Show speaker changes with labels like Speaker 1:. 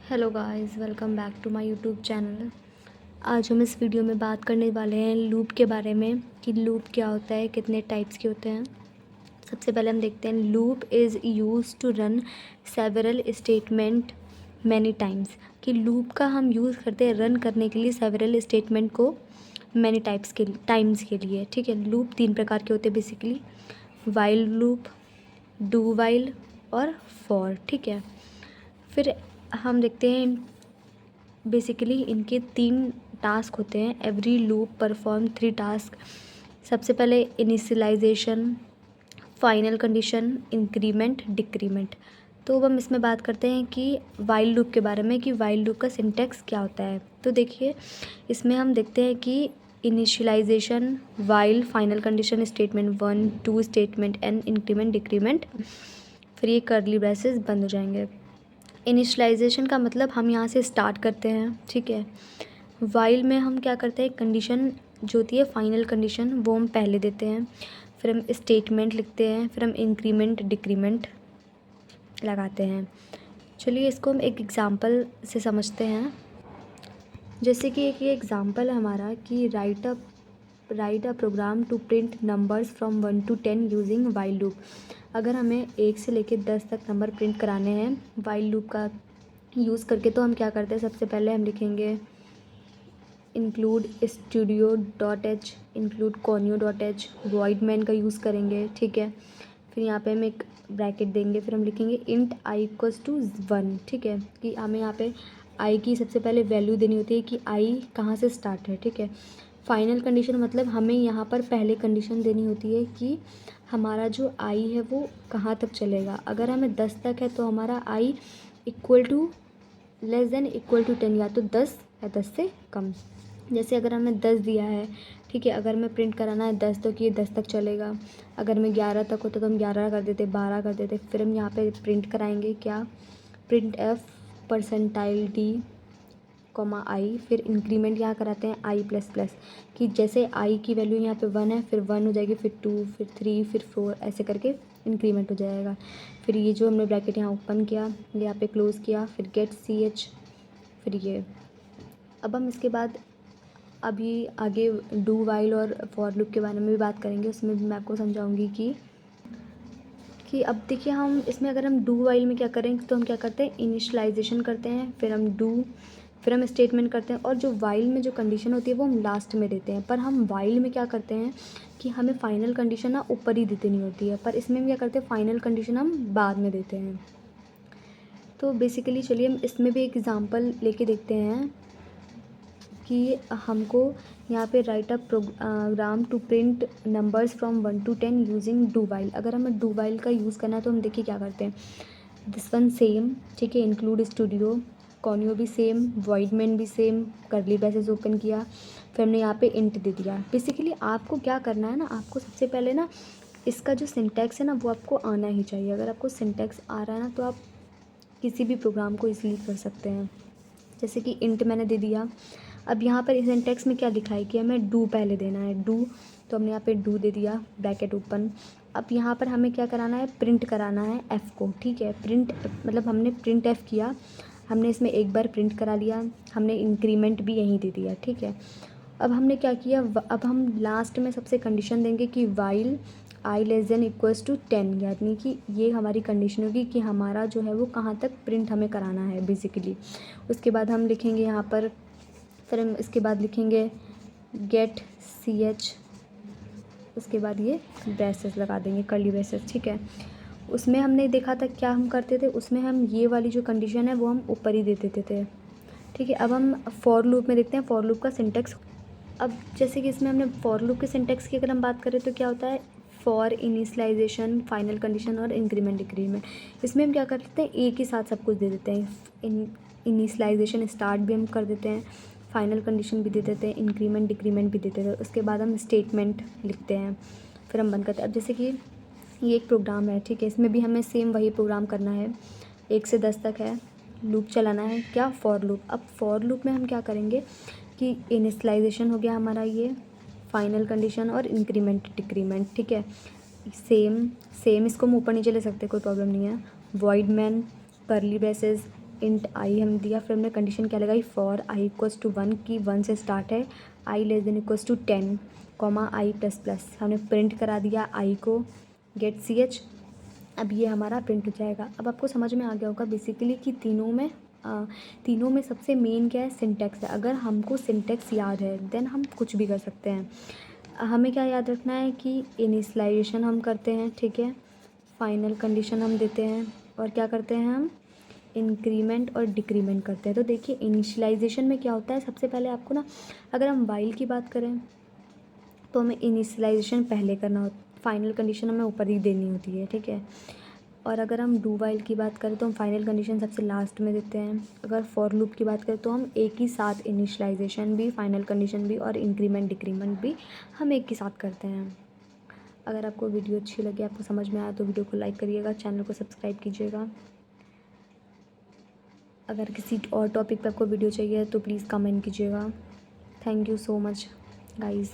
Speaker 1: Hello guys, welcome back to my YouTube channel. आज हम इस वीडियो में बात करने वाले हैं लूप के बारे में कि लूप क्या होता है, कितने टाइप्स के होते हैं। सबसे पहले हम देखते हैं loop is use to run several statement many times. कि लूप का हम यूज़ करते हैं रन करने के लिए सेवरल स्टेटमेंट को मैनी टाइम्स के लिए। ठीक है, लूप तीन प्रकार के होते हैं basically, while loop, do while और फॉर। ठीक है, फिर हम देखते हैं बेसिकली इनके तीन टास्क होते हैं। Every loop perform three task. सबसे पहले initialization, final condition, increment, decrement. तो अब हम इसमें बात करते हैं कि वाइल लूप के बारे में कि वाइल लूप का सिंटैक्स क्या होता है। तो देखिए, इसमें हम देखते हैं कि initialization, while, final condition, statement 1 2, statement N, increment, decrement, फिर ये कर्ली ब्रेसेस बंद हो जाएंगे। इनिशियलाइजेशन का मतलब हम यहाँ से स्टार्ट करते हैं। ठीक है, वाइल में हम क्या करते हैं, कंडीशन जो होती है फाइनल कंडीशन वो हम पहले देते हैं, फिर हम स्टेटमेंट लिखते हैं, फिर हम इंक्रीमेंट डिक्रीमेंट लगाते हैं। चलिए इसको हम एक एग्ज़ाम्पल से समझते हैं। जैसे कि एक ये एग्ज़ाम्पल है हमारा कि write a program to print numbers from 1 to 10 using while loop. अगर हमें 1 से लेकर 10 तक नंबर प्रिंट कराने हैं वाइल लूप का यूज़ करके, तो हम क्या करते हैं, सबसे पहले हम लिखेंगे include studio dot H, include conio dot H, void main का यूज़ करेंगे। ठीक है, फिर यहाँ पे हम एक ब्रैकेट देंगे, फिर हम लिखेंगे इंट आई इक्वल्स टू 1। ठीक है, कि हमें यहाँ पे आई की सबसे पहले वैल्यू देनी होती है कि आई कहाँ से स्टार्ट है। ठीक है, फाइनल कंडीशन मतलब हमें यहाँ पर पहले कंडीशन देनी होती है कि हमारा जो आई है वो कहाँ तक चलेगा। अगर हमें 10 तक है तो हमारा I equal to less than equal to 10, या तो 10 या 10 से कम। जैसे अगर हमें 10 दिया है, ठीक है, अगर हमें प्रिंट कराना है 10 तो कि ये 10 तक चलेगा। अगर हमें 11 तक होता तो हम 11 कर देते, 12 कर देते। फिर हम यहाँ पे प्रिंट कराएंगे क्या, print F percentile D comma I, फिर इंक्रीमेंट यहाँ कराते हैं आई प्लस प्लस, कि जैसे आई की वैल्यू यहाँ पे 1 है, फिर 1 हो जाएगी, फिर 2, फिर 3, फिर 4, ऐसे करके इंक्रीमेंट हो जाएगा। फिर ये जो हमने ब्रैकेट यहाँ ओपन किया, ये यहाँ पे क्लोज़ किया, फिर गेट सी एच, फिर ये। अब हम इसके बाद अभी आगे डू वाइल और फॉर लूप के बारे में भी बात करेंगे। उसमें भी मैं आपको समझाऊंगी कि अब देखिए, हम इसमें अगर हम डू वाइल में क्या करें, तो हम क्या करते हैं, इनिशियलाइजेशन करते हैं, फिर हम स्टेटमेंट करते हैं, और जो वाइल में जो कंडीशन होती है वो हम लास्ट में देते हैं। पर हम वाइल में क्या करते हैं कि हमें फाइनल कंडीशन ना ऊपर ही देनी होती है, पर इसमें हम क्या करते हैं, फाइनल कंडीशन हम बाद में देते हैं। तो बेसिकली चलिए हम इसमें भी एक एग्ज़ाम्पल लेके देखते हैं कि हमको यहाँ पे write up program to print numbers from 1 to 10 using do while. अगर हमें डू वाइल का यूज़ करना है तो हम देखिए क्या करते हैं, दिस वन सेम। ठीक है, इंक्लूड स्टूडियो, कॉन्यो भी सेम, वॉइड मैन भी सेम, करली ब्रेसेस ओपन किया, फिर हमने यहाँ पे इंट दे दिया। बेसिकली आपको क्या करना है ना, आपको सबसे पहले ना इसका जो सिंटैक्स है ना वो आपको आना ही चाहिए। अगर आपको सिंटैक्स आ रहा है ना तो आप किसी भी प्रोग्राम को इजीली कर सकते हैं। जैसे कि इंट मैंने दे दिया। अब यहाँ पर सिंटैक्स में क्या लिखा है कि हमें डू पहले देना है, डू, तो हमने यहाँ पे डू दे दिया, ब्रैकेट ओपन। अब यहाँ पर हमें क्या कराना है, प्रिंट कराना है एफ़ को। ठीक है, प्रिंट मतलब हमने प्रिंट एफ़ किया, हमने इसमें एक बार प्रिंट करा लिया, हमने इंक्रीमेंट भी यहीं दे दिया। ठीक है, अब हमने क्या किया, अब हम लास्ट में सबसे कंडीशन देंगे कि while I less than equals to 10, यानी कि ये हमारी कंडीशन होगी कि हमारा जो है वो कहाँ तक प्रिंट हमें कराना है बेसिकली। उसके बाद हम लिखेंगे यहाँ पर, फिर हम इसके बाद लिखेंगे गेट सी एच, उसके बाद ये ब्रेसेस लगा देंगे, कर्ली ब्रेसेस। ठीक है, उसमें हमने देखा था क्या हम करते थे, उसमें हम ये वाली जो कंडीशन है वो हम ऊपर ही दे देते थे। ठीक है, अब हम फॉर लूप में देखते हैं फॉर लूप का सिंटैक्स। अब जैसे कि इसमें हमने फॉर लूप के सिंटैक्स की अगर हम बात करें तो क्या होता है, फॉर इनिशियलाइजेशन, फाइनल कंडीशन और इंक्रीमेंट डिक्रीमेंट। इसमें हम क्या करते हैं, एक ही साथ सब कुछ दे देते हैं। इनिशियलाइजेशन स्टार्ट भी हम कर देते हैं, फाइनल कंडीशन भी दे देते हैं, इंक्रीमेंट डिक्रीमेंट भी दे देते हैं। उसके बाद हम स्टेटमेंट लिखते हैं, फिर हम बंद करते हैं। अब जैसे कि ये एक प्रोग्राम है, ठीक है, इसमें भी हमें सेम वही प्रोग्राम करना है, 1 से 10 तक है, लूप चलाना है, क्या, फॉर लूप। अब फॉर लूप में हम क्या करेंगे कि इनिशियलाइजेशन हो गया हमारा, ये फाइनल कंडीशन और इंक्रीमेंट डिक्रीमेंट। ठीक है, सेम इसको हम ऊपर नीचे ले सकते हैं, कोई प्रॉब्लम नहीं है। Void main, curly braces, int I हमने दिया, फिर हमने कंडीशन क्या लगाई, फॉर आई इक्वल्स टू 1 की 1 से स्टार्ट है, I less than equals to 10 comma I plus plus, हमने प्रिंट करा दिया आई को गेट सी एच। अब ये हमारा प्रिंट हो जाएगा। अब आपको समझ में आ गया होगा बेसिकली कि तीनों में सबसे मेन क्या है, सिंटेक्स है। अगर हमको सिंटेक्स याद है देन हम कुछ भी कर सकते हैं। हमें क्या याद रखना है कि इनिशियलाइजेशन हम करते हैं, ठीक है, फाइनल कंडीशन हम देते हैं, और क्या करते हैं हम, इंक्रीमेंट और डिक्रीमेंट करते हैं। तो देखिए इनिशियलाइजेशन में क्या होता है, सबसे पहले आपको ना, अगर हम वाइल की बात करें तो हमें इनिशियलाइजेशन पहले करना होता, फाइनल कंडीशन हमें ऊपर ही देनी होती है, ठीक है। और अगर हम डू वाइल की बात करें तो हम फाइनल कंडीशन सबसे लास्ट में देते हैं। अगर फॉर लूप की बात करें तो हम एक ही साथ इनिशियलाइजेशन भी, फाइनल कंडीशन भी और इंक्रीमेंट डिक्रीमेंट भी हम एक ही साथ करते हैं। अगर आपको वीडियो अच्छी लगी, आपको समझ में आया तो वीडियो को लाइक करिएगा, चैनल को सब्सक्राइब कीजिएगा। अगर किसी और टॉपिक पे आपको वीडियो चाहिए तो प्लीज़ कमेंट कीजिएगा। Thank you so much guys.